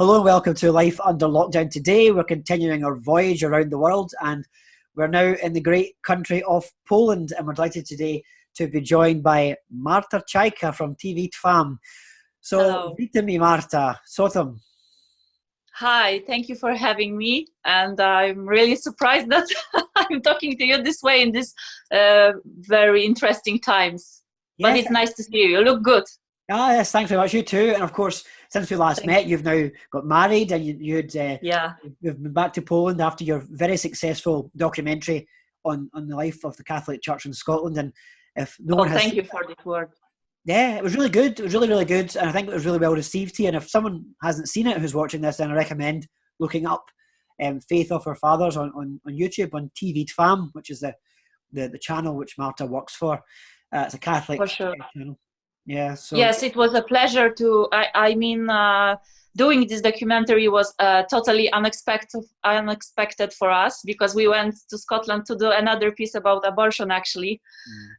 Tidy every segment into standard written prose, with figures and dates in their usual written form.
Hello and welcome to Life Under Lockdown. Today we're continuing our voyage around the world, and we're now in the great country of Poland, and we're delighted today to be joined by Marta Czajka from TV Trwam. So, Hello. witam mi Marta, Sotham. Hi, thank you for having me, and I'm really surprised that I'm talking to you this way in this very interesting times. But Yes, it's nice to see you. You look good. yes, thanks very much. You too. And of course, since we last Thank met, you. you've now got married, and you've Yeah. been back to Poland after your very successful documentary on the life of the Catholic Church in Scotland. And if no Oh, one has thank seen you for this word. Yeah, it was really good. It was really, really good. And I think it was really well received here. And if someone hasn't seen it who's watching this, then I recommend looking up Faith of Our Fathers on YouTube, on TV Trwam, which is the channel which Marta works for. It's a Catholic For sure. channel. Yeah, so Yes, it was a pleasure to. Doing this documentary was totally unexpected for us because we went to Scotland to do another piece about abortion, actually,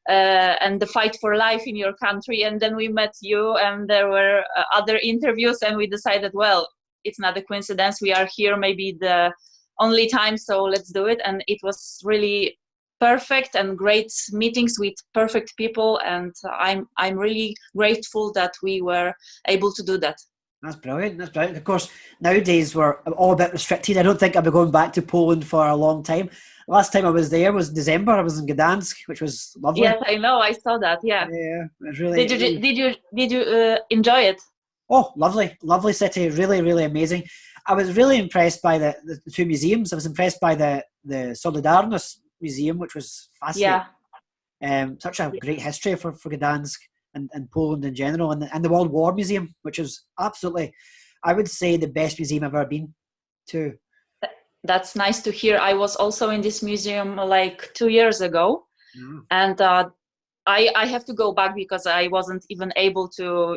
and the fight for life in your country. And then we met you, and there were other interviews, and we decided, well, it's not a coincidence. We are here, maybe the only time, so let's do it. And it was really perfect and great meetings with perfect people, and I'm really grateful that we were able to do that. That's brilliant. That's brilliant. Of course, nowadays we're all a bit restricted. I don't think I'll be going back to Poland for a long time. Last time I was there was December. I was in Gdansk, which was lovely. Yes, I know. I saw that. Yeah. Yeah, it was really. Did you enjoy it? Oh, lovely, lovely city. Really, really amazing. I was really impressed by the two museums. I was impressed by the Solidarność Museum, which was fascinating. Yeah. Such a great history for Gdansk and Poland in general, and the World War Museum, which is absolutely, I would say, the best museum I've ever been to. That's nice to hear. I was also in this museum like 2 years ago, and I have to go back because I wasn't even able to,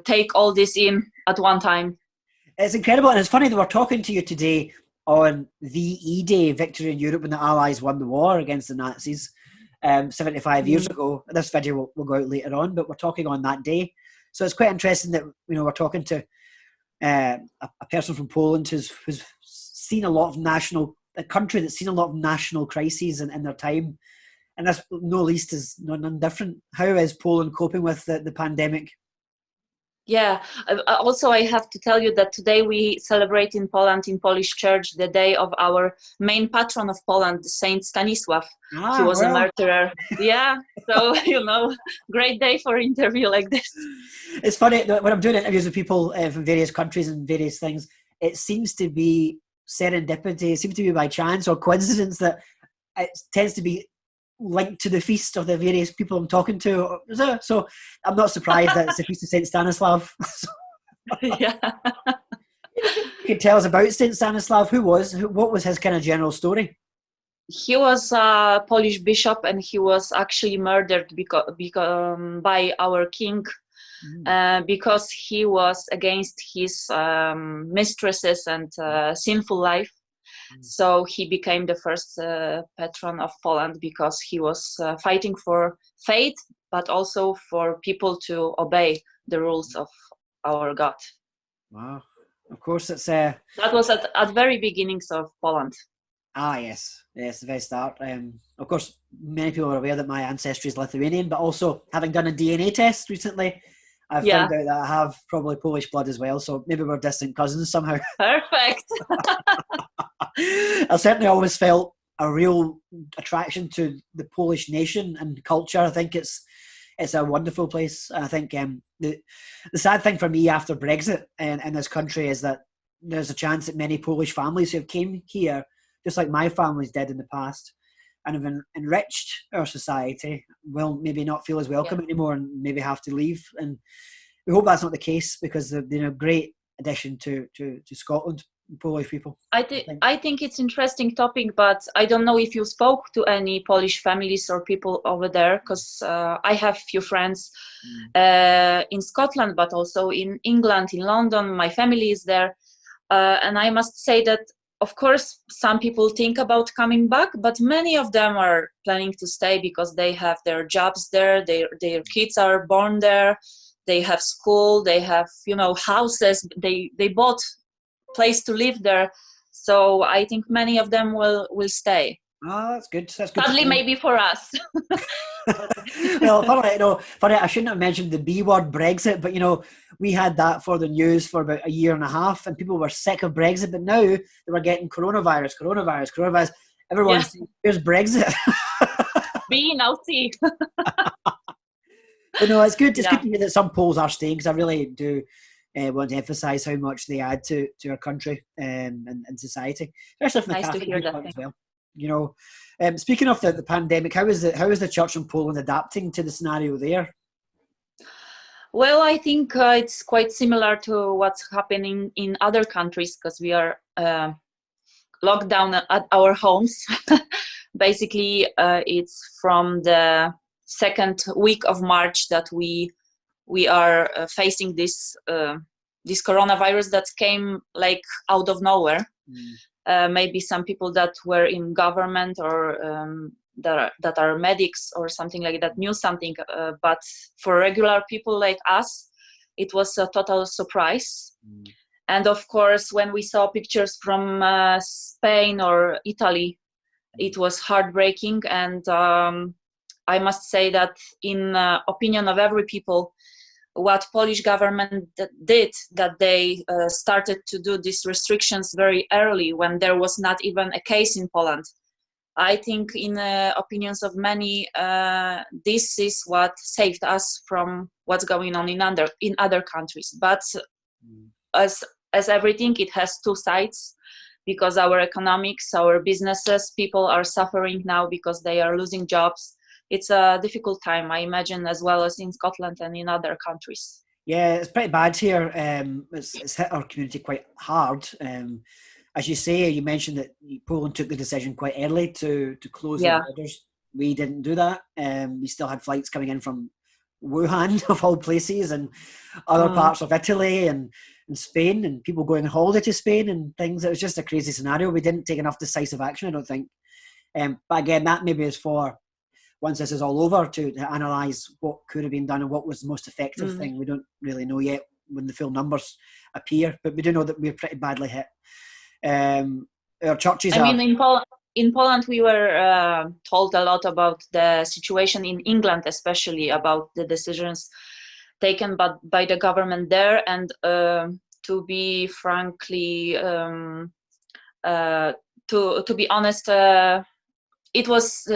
take all this in at one time. It's incredible, and it's funny that we're talking to you today on VE Day, Victory in Europe, when the Allies won the war against the Nazis 75 years ago. This video will go out later on, but we're talking on that day. So it's quite interesting that we're talking to a person from Poland who's seen a country that's seen a lot of national crises in their time, and this no least is none different. How is Poland coping with the pandemic? Yeah, also I have to tell you that today we celebrate in Poland, in Polish church, the day of our main patron of Poland, Saint Stanisław. He was a martyr. Yeah, so, great day for an interview like this. It's funny, when I'm doing interviews with people from various countries and various things, it seems to be serendipity, it seems to be by chance or coincidence that it tends to be linked to the feast of the various people I'm talking to. So I'm not surprised that it's the feast of Saint Stanislav. Yeah. You can tell us about Saint Stanislav. What was his kind of general story? He was a Polish bishop, and he was actually murdered by our king because he was against his mistresses and sinful life. So he became the first patron of Poland because he was fighting for faith, but also for people to obey the rules of our God. Wow. Of course, it's... That was at very beginnings of Poland. Yes, the very start. Of course, many people are aware that my ancestry is Lithuanian, but also having done a DNA test recently, I've found out that I have probably Polish blood as well, so maybe we're distant cousins somehow. Perfect. I certainly always felt a real attraction to the Polish nation and culture. I think it's a wonderful place. I think the sad thing for me after Brexit in this country is that there's a chance that many Polish families who have came here, just like my families did in the past, and have enriched our society, will maybe not feel as welcome anymore and maybe have to leave. And we hope that's not the case, because they've been a great addition to Scotland, Polish people. I think it's interesting topic, but I don't know if you spoke to any Polish families or people over there, because I have few friends in Scotland, but also in England, in London. My family is there, and I must say that, of course, some people think about coming back, but many of them are planning to stay because they have their jobs there, their kids are born there, they have school, they have, houses, they bought place to live there. So I think many of them will stay. Ah, that's good. That's good. Sadly, maybe for us. Well, funny, I shouldn't have mentioned the B word, Brexit, but we had that for the news for about a year and a half, and people were sick of Brexit. But now they were getting coronavirus. Everyone's saying, "Here's Brexit." B, now C. But no, it's good. It's Yeah. good to hear that some Poles are staying, because I really do want to emphasise how much they add to our country and society, especially from the Nice to Catholic hear that. viewpoint as well. Speaking of the pandemic, how is the church in Poland adapting to the scenario there? Well, I think it's quite similar to what's happening in other countries, because we are locked down at our homes. Basically, it's from the second week of March that we are facing this coronavirus that came like out of nowhere. Maybe some people that were in government or that are medics or something like that knew something, but for regular people like us, it was a total surprise. And of course, when we saw pictures from Spain or Italy, it was heartbreaking. And I must say that in opinion of every people, what Polish government did, that they started to do these restrictions very early when there was not even a case in Poland. I think in opinions of many, this is what saved us from what's going on in other countries. But as everything, it has two sides, because our economics, our businesses, people are suffering now because they are losing jobs. It's a difficult time, I imagine, as well as in Scotland and in other countries. Yeah, it's pretty bad here. It's hit our community quite hard. As you say, you mentioned that Poland took the decision quite early to close the borders. We didn't do that. We still had flights coming in from Wuhan, of all places, and other parts of Italy and Spain, and people going on holiday to Spain and things. It was just a crazy scenario. We didn't take enough decisive action, I don't think. But again, that maybe is for once this is all over to analyse what could have been done and what was the most effective thing. We don't really know yet when the full numbers appear, but we do know that we're pretty badly hit. Our churches in Poland, we were told a lot about the situation in England, especially about the decisions taken by the government there. And to be frankly, to be honest, it was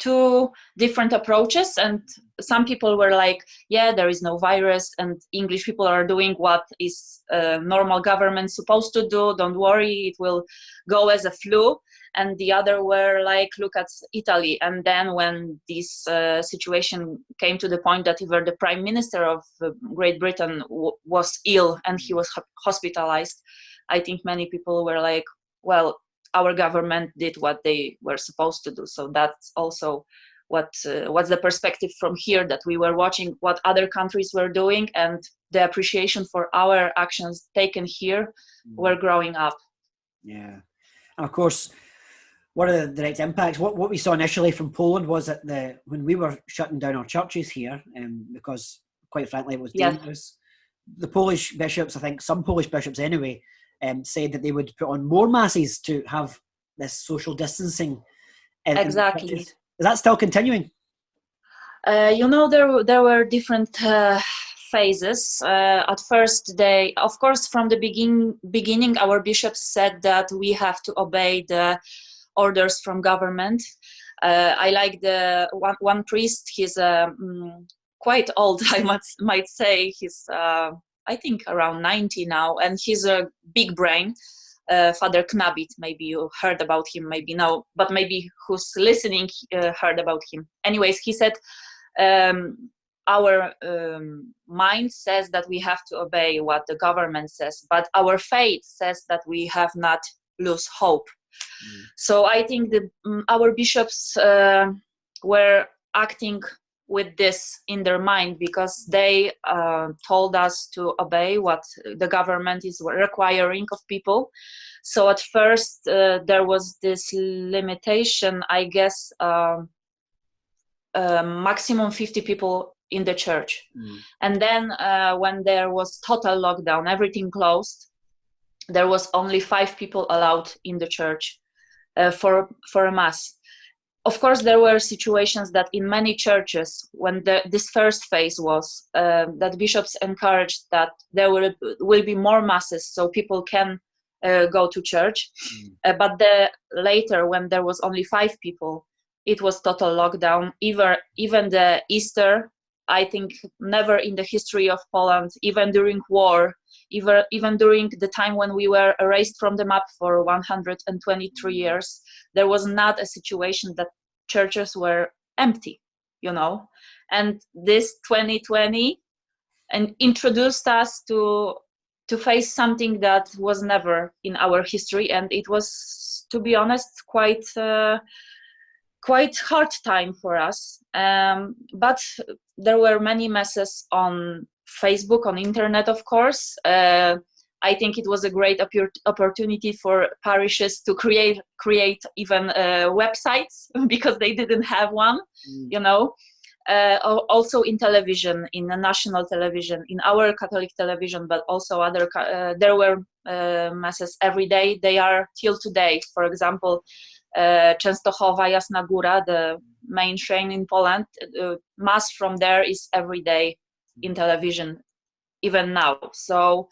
two different approaches, and some people were like, yeah, there is no virus and English people are doing what is normal government supposed to do, don't worry, it will go as a flu. And the other were like, look at Italy. And then when this situation came to the point that even the Prime Minister of Great Britain was ill and he was hospitalized, I think many people were like, well, our government did what they were supposed to do. So that's also what's the perspective from here, that we were watching what other countries were doing, and the appreciation for our actions taken here were growing up. Yeah. And of course, one of the direct impacts, what we saw initially from Poland was that when we were shutting down our churches here, because quite frankly it was dangerous, the Polish bishops, I think some Polish bishops anyway, said that they would put on more masses to have this social distancing. Exactly. Is that still continuing? There were different phases. At first, of course, from the beginning, our bishops said that we have to obey the orders from government. I like the one priest. He's quite old, I might say. He's I think around 90 now, and he's a big brain. Father Knabit, maybe you heard about him, maybe no, but maybe who's listening heard about him. Anyways, he said, our mind says that we have to obey what the government says, but our faith says that we have not lose hope. So I think that our bishops were acting with this in their mind, because they told us to obey what the government is requiring of people. So at first there was this limitation, I guess, maximum 50 people in the church. And then when there was total lockdown, everything closed, there was only 5 people allowed in the church for a mass. Of course, there were situations that in many churches, when this first phase was, that bishops encouraged that there will be more masses so people can go to church. But later, when there was only 5 people, it was total lockdown. Even the Easter, I think never in the history of Poland, even during war, even during the time when we were erased from the map for 123 years, there was not a situation that churches were empty, And this 2020 and introduced us to face something that was never in our history, and it was, to be honest, quite hard time for us. But there were many masses on Facebook, on internet, of course. I think it was a great opportunity for parishes to create even websites because they didn't have one, Also in television, in the national television, in our Catholic television, but also other. There were masses every day. They are till today. For example, Częstochowa, Jasna Góra, the main train in Poland, mass from there is every day in television, even now. So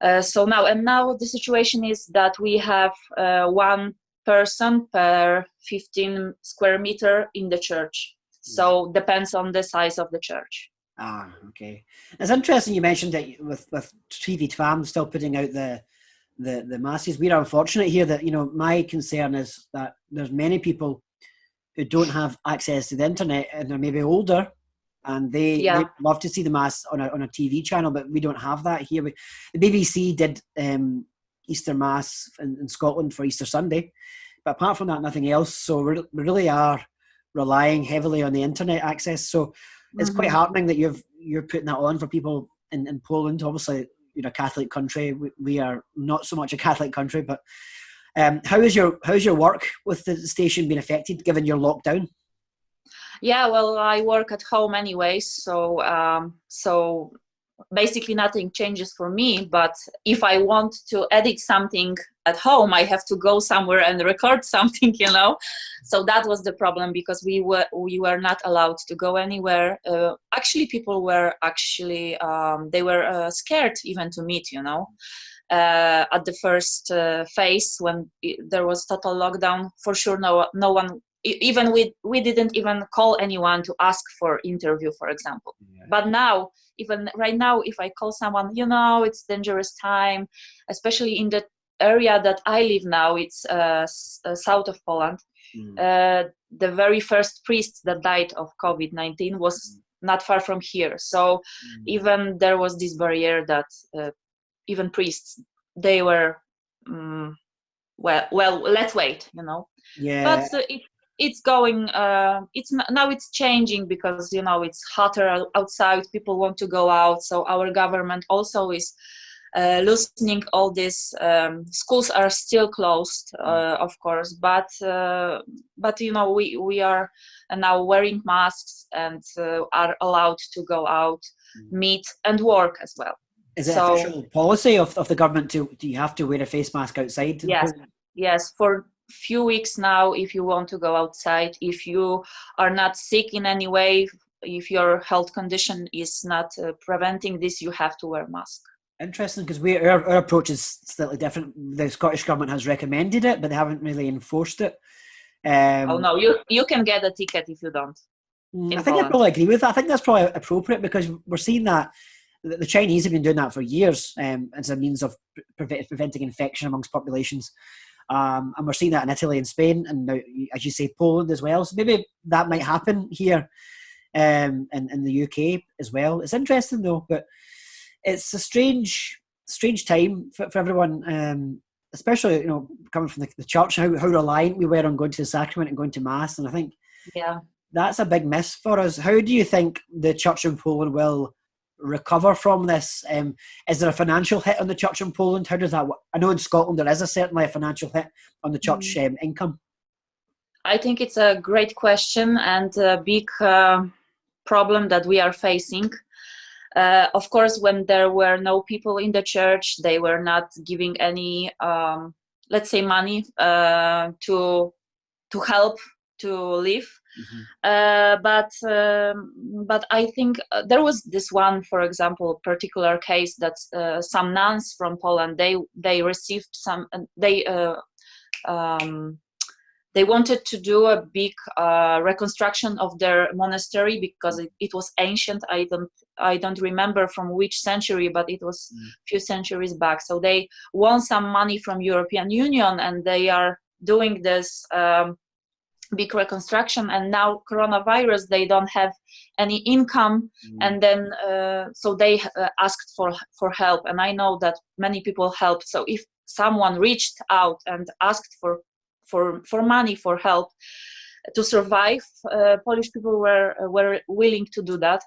now the situation is that we have 1 person per 15 square meter in the church. So depends on the size of the church. Okay. It's interesting you mentioned that with TV Trwam still putting out the masses. We're unfortunate here that, my concern is that there's many people who don't have access to the internet and they're maybe older, and they love to see the mass on a TV channel, but we don't have that here. The BBC did Easter Mass in Scotland for Easter Sunday, but apart from that, nothing else. So we really are relying heavily on the internet access. So it's quite heartening that you're putting that on for people in Poland. Obviously, you're a Catholic country. We are not so much a Catholic country, but how's your work with the station been affected given your lockdown? Yeah, well, I work at home anyways, so basically nothing changes for me. But if I want to edit something at home, I have to go somewhere and record something, So that was the problem, because we were not allowed to go anywhere. Actually, people were they were scared even to meet, At the first phase when there was total lockdown, for sure, no one. Even we didn't even call anyone to ask for interview, for example. Yeah. But now, even right now, if I call someone, it's dangerous time, especially in the area that I live now. It's south of Poland. The very first priest that died of COVID-19 was not far from here. So even there was this barrier that even priests, they were well, let's wait, Yeah. But it's going. Now it's changing because it's hotter outside. People want to go out, so our government also is loosening all this. Schools are still closed, of course, but we are now wearing masks and are allowed to go out, meet and work as well. Is it official policy of the government do you have to wear a face mask outside? Yes, for few weeks now, if you want to go outside, if you are not sick in any way, if your health condition is not preventing this, you have to wear a mask. Interesting, because our approach is slightly different. The Scottish government has recommended it, but they haven't really enforced it. Oh no, you can get a ticket if you don't. I think I probably agree with that. I think that's probably appropriate, because we're seeing that the Chinese have been doing that for years as a means of preventing infection amongst populations. And we're seeing that in Italy and Spain, and now, as you say, Poland as well. So maybe that might happen here in the UK as well. It's interesting though, but it's a strange time for everyone, especially coming from the church, how reliant we were on going to the sacrament and going to mass. And I think that's a big miss for us. How do you think the church in Poland will recover from this? Is there a financial hit on the church in Poland? How does that work? I know in Scotland there is certainly a financial hit on the church income. I think it's a great question and a big problem that we are facing. Of course, when there were no people in the church, they were not giving any, let's say, money to help to live. But I think there was this one, for example, particular case that some nuns from Poland, they received some, they wanted to do a big reconstruction of their monastery because it was ancient. I don't remember from which century, but it was a few centuries back. So they won some money from European Union, and they are doing this big reconstruction. And now coronavirus, they don't have any income, and then so they asked for help. And I know that many people helped. So if someone reached out and asked for money, for help to survive, Polish people were willing to do that.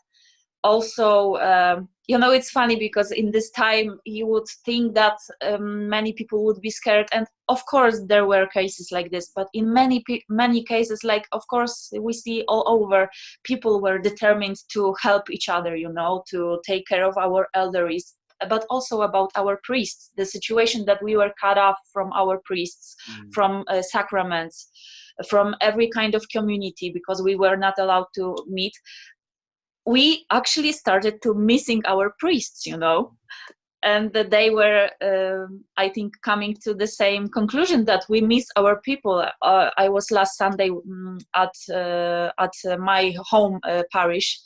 Also, it's funny because in this time you would think that many people would be scared, and of course there were cases like this, but in many cases, like, of course, we see all over, people were determined to help each other, to take care of our elderlies, but also about our priests, the situation that we were cut off from our priests, from sacraments, from every kind of community, because we were not allowed to meet. We actually started to missing our priests, and they were, I think, coming to the same conclusion that we miss our people. I was last Sunday at my home parish,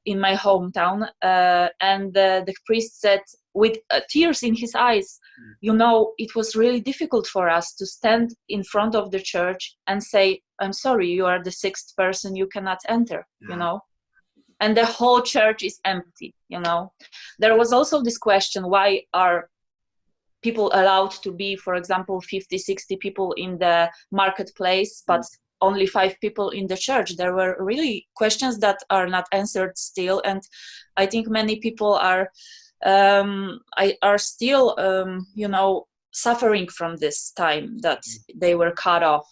in my hometown, and the priest said with tears in his eyes, it was really difficult for us to stand in front of the church and say, I'm sorry, you are the sixth person, you cannot enter, and the whole church is empty. There was also this question, why are people allowed to be, for example, 50-60 people in the marketplace, but only 5 people in the church? There were really questions that are not answered still, and I think many people are still suffering from this time that they were cut off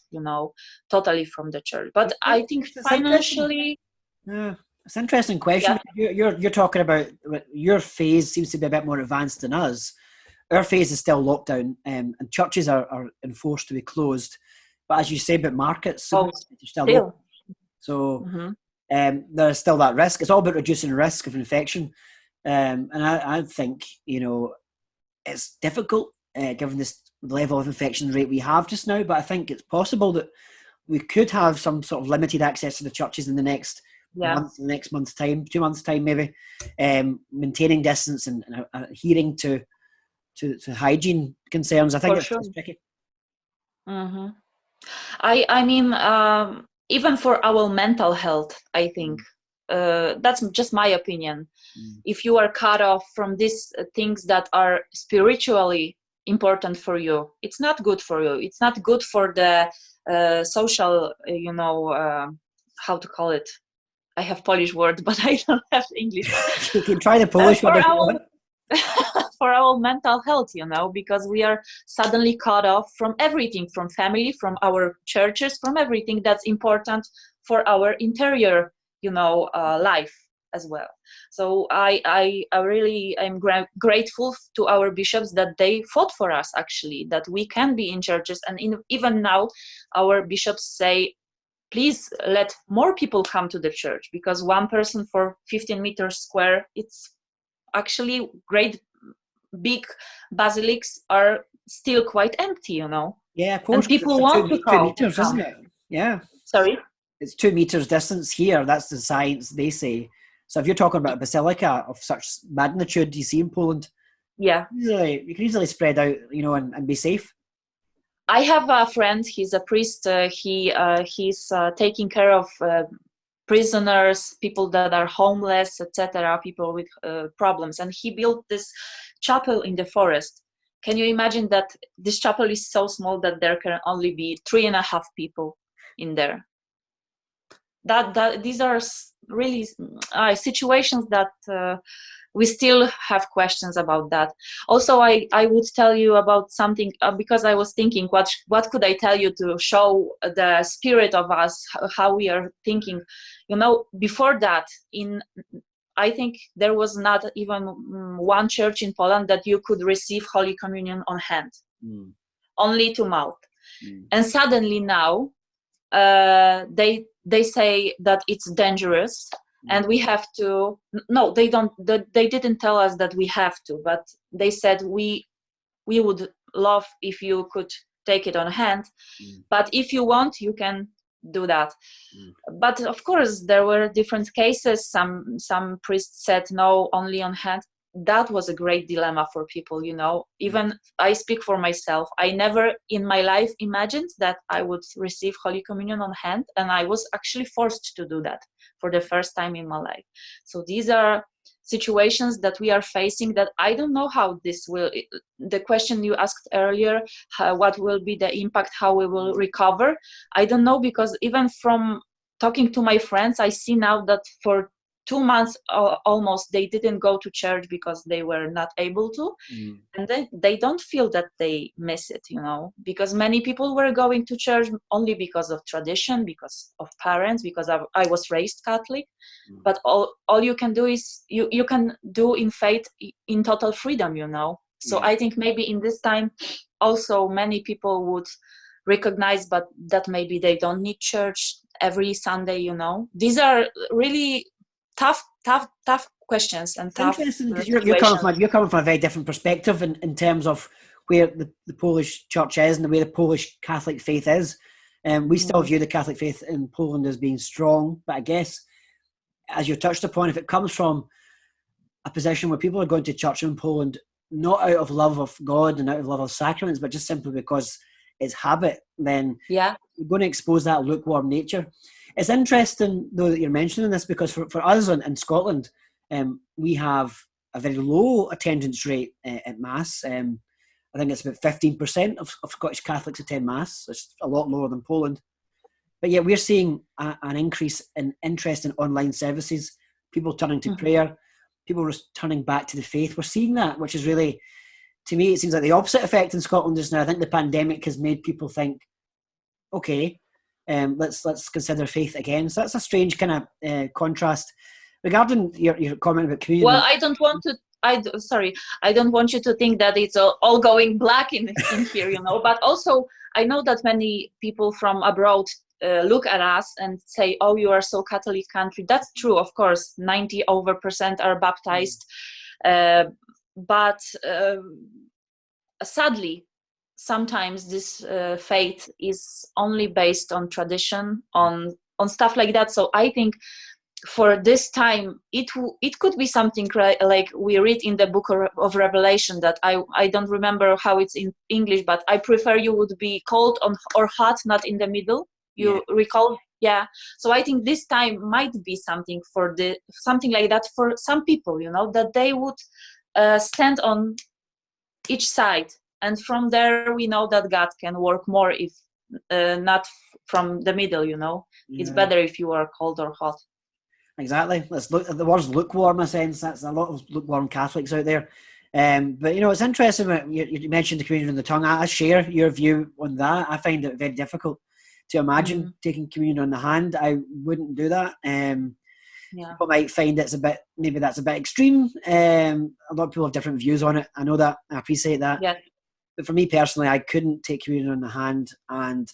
totally from the church. But I think financially, it's an interesting question. You're talking about, your phase seems to be a bit more advanced than us. Our phase is still lockdown, and churches are enforced to be closed. But as you say about markets, still. So there's still that risk. It's all about reducing risk of infection. And I think, it's difficult given this level of infection rate we have just now. But I think it's possible that we could have some sort of limited access to the churches in the next month's time, 2 months' time maybe, maintaining distance and adhering to hygiene concerns. I think it's tricky. I mean, even for our mental health, I think that's just my opinion. If you are cut off from these things that are spiritually important for you, it's not good for you. It's not good for the social, how to call it. I have Polish word, but I don't have English. You can try the Polish one if you want. For our mental health, because we are suddenly cut off from everything, from family, from our churches, from everything that's important for our interior, life as well. So I really am grateful to our bishops that they fought for us, actually, that we can be in churches. And even now, our bishops say, please let more people come to the church, because one person for 15 meters square, it's actually great. Big basilics are still quite empty, Yeah, of course. And people want to come. 2 meters, isn't it? Yeah. Sorry? It's 2 meters distance here. That's the science, they say. So if you're talking about a basilica of such magnitude you see in Poland, you can easily spread out, and be safe. I have a friend. He's a priest. He's taking care of prisoners, people that are homeless, etc., people with problems. And he built this chapel in the forest. Can you imagine that this chapel is so small that there can only be 3.5 people in there? That these are really situations that we still have questions about that. Also, I would tell you about something, because I was thinking, what could I tell you to show the spirit of us, how we are thinking. Before that, I think there was not even one church in Poland that you could receive Holy Communion on hand, only to mouth. And suddenly now, they say that it's dangerous, and we have to. No, they don't. They didn't tell us that we have to, but they said we would love if you could take it on hand, but if you want, you can do that. But of course, there were different cases. Some priests said no, only on hand. That was a great dilemma for people, Even I speak for myself. I never in my life imagined that I would receive Holy Communion on hand, and I was actually forced to do that for the first time in my life. So these are situations that we are facing that I don't know how this will. The question you asked earlier, what will be the impact, how we will recover, I don't know, because even from talking to my friends, I see now that for 2 months almost they didn't go to church because they were not able to, and they don't feel that they miss it, because many people were going to church only because of tradition, because of parents, because I was raised Catholic. But all you can do is you can do in faith in total freedom, So I think maybe in this time also many people would recognize, but that maybe they don't need church every Sunday, These are really tough questions and tough. Interesting, because you're coming from a very different perspective in terms of where the Polish church is and the way the Polish Catholic faith is. We still view the Catholic faith in Poland as being strong, but I guess, as you touched upon, if it comes from a position where people are going to church in Poland not out of love of God and out of love of sacraments, but just simply because it's habit, then you're going to expose that lukewarm nature. It's interesting, though, that you're mentioning this, because for us in Scotland, we have a very low attendance rate at Mass. I think it's about 15% of Scottish Catholics attend Mass. It's a lot lower than Poland. But yet we're seeing an increase in interest in online services, people turning to prayer, people returning back to the faith. We're seeing that, which is really, to me, it seems like the opposite effect in Scotland just now. I think the pandemic has made people think, okay, let's consider faith again. So that's a strange kind of contrast. Regarding your comment about communion. Well, I don't want you to think that it's all going black in here, But also, I know that many people from abroad look at us and say, "Oh, you are so Catholic country." That's true, of course. 90% are baptized, but sadly, sometimes this faith is only based on tradition, on stuff like that. So I think for this time, it could be something like we read in the book of Revelation, that I don't remember how it's in English, but I prefer you would be cold or hot, not in the middle. You recall? Yeah. So I think this time might be something something like that for some people, that they would stand on each side, and from there we know that God can work more if not from the middle. It's better if you are cold or hot. Exactly. Let's look at the word's lukewarm, in a sense. That's a lot of lukewarm Catholics out there. But it's interesting that you mentioned the communion in the tongue. I share your view on that. I find it very difficult to imagine taking communion on the hand. I wouldn't do that. People might find that's a bit extreme. A lot of people have different views on it. I know that. I appreciate that. Yeah. But for me personally, I couldn't take communion on the hand. And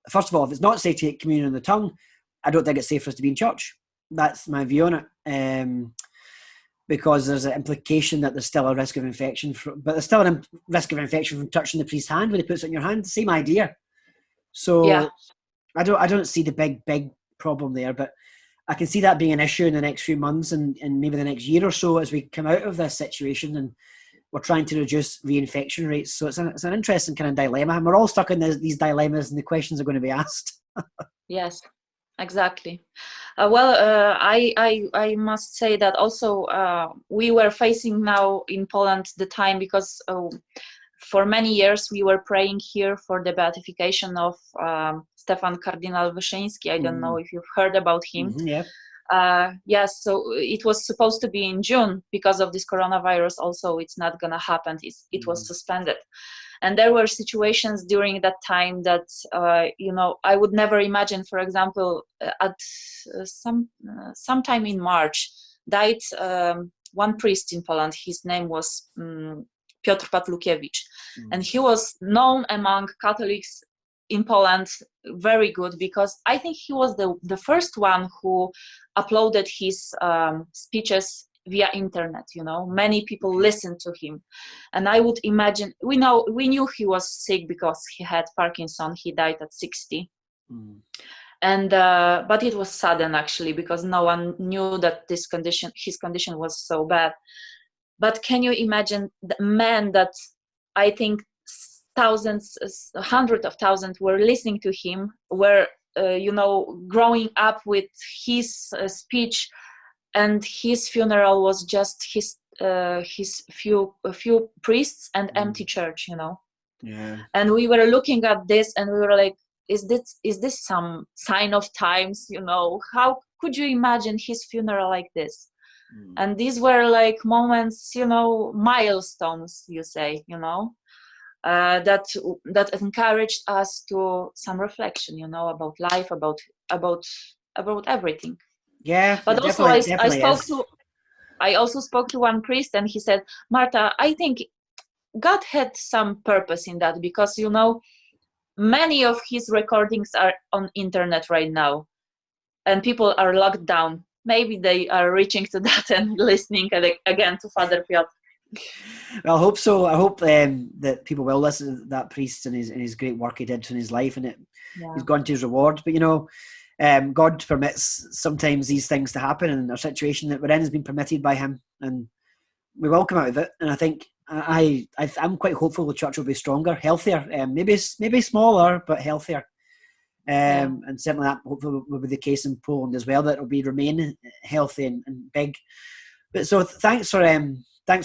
first of all, if it's not safe to take communion on the tongue, I don't think it's safe for us to be in church. That's my view on it. Because there's an implication that there's still a risk of infection. But there's still a risk of infection from touching the priest's hand when he puts it in your hand. Same idea. So I don't see the big problem there, but I can see that being an issue in the next few months and maybe the next year or so as we come out of this situation and we're trying to reduce reinfection rates. So it's an interesting kind of dilemma, and we're all stuck in these dilemmas, and the questions are going to be asked. Yes, exactly. I must say that also we were facing now in Poland the time, because for many years we were praying here for the beatification of Stefan Cardinal Wyszyński. I don't know if you've heard about him. Yes, so it was supposed to be in June. Because of this coronavirus also, it's not gonna happen. It was suspended. And there were situations during that time that I would never imagine. For example, at sometime in March died one priest in Poland. His name was Piotr Patlukiewicz, and he was known among Catholics in Poland very good, because I think he was the first one who uploaded his speeches via internet. Many people listened to him, and I would imagine, we knew he was sick because he had Parkinson. He died at 60. And but it was sudden, actually, because no one knew that his condition was so bad. But can you imagine the man that I think thousands, hundreds of thousands were listening to him, were growing up with his speech, and his funeral was just his few priests and empty church. Yeah. And we were looking at this, and we were like, is this some sign of times? How could you imagine his funeral like this? And these were like moments, milestones, you say, that encouraged us to some reflection, about life, about everything. Yeah, but also I also spoke to one priest, and he said, Marta, I think God had some purpose in that, because many of his recordings are on internet right now, and people are locked down. Maybe they are reaching to that and listening again to Father Piotr. Well, I hope so. I hope that people will listen to that priest and his great work he did in his life, and he's gone to his reward. But God permits sometimes these things to happen, and our situation that we're in has been permitted by Him, and we will come out of it. And I think I'm quite hopeful the church will be stronger, healthier, maybe smaller but healthier. And certainly that hopefully will be the case in Poland as well, that it'll remain healthy and big. But so thanks for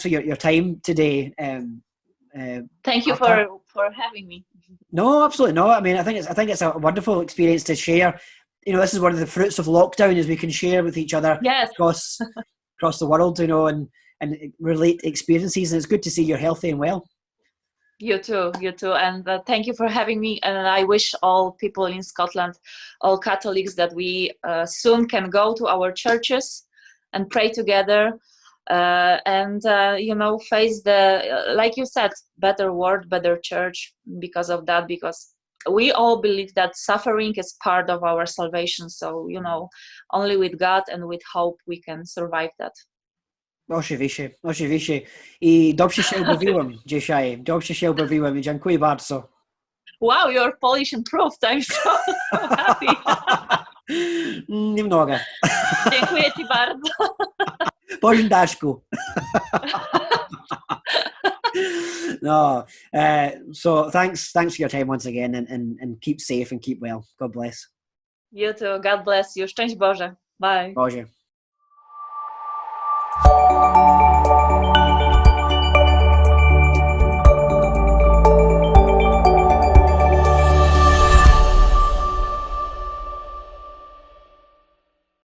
your time today. Thank you for having me. No, absolutely not. I mean, I think it's a wonderful experience to share. This is one of the fruits of lockdown, is we can share with each other across the world, and relate experiences. And it's good to see you're healthy and well. You too. And thank you for having me. And I wish all people in Scotland, all Catholics, that we soon can go to our churches and pray together, and face the, like you said, better world, better church, because of that, because we all believe that suffering is part of our salvation. So, only with God and with hope we can survive that. Oczywiście. I dobrze się bawiłem dzisiaj. Dobrze się bawiłem. Dziękuję bardzo. Wow, your Polish improved. I'm so happy. Немного. Dziękuję Ci bardzo. Po żydaszku. No. So thanks for your time once again, and keep safe and keep well. God bless. You too. God bless you. Szczęść Boże. Bye. Boże.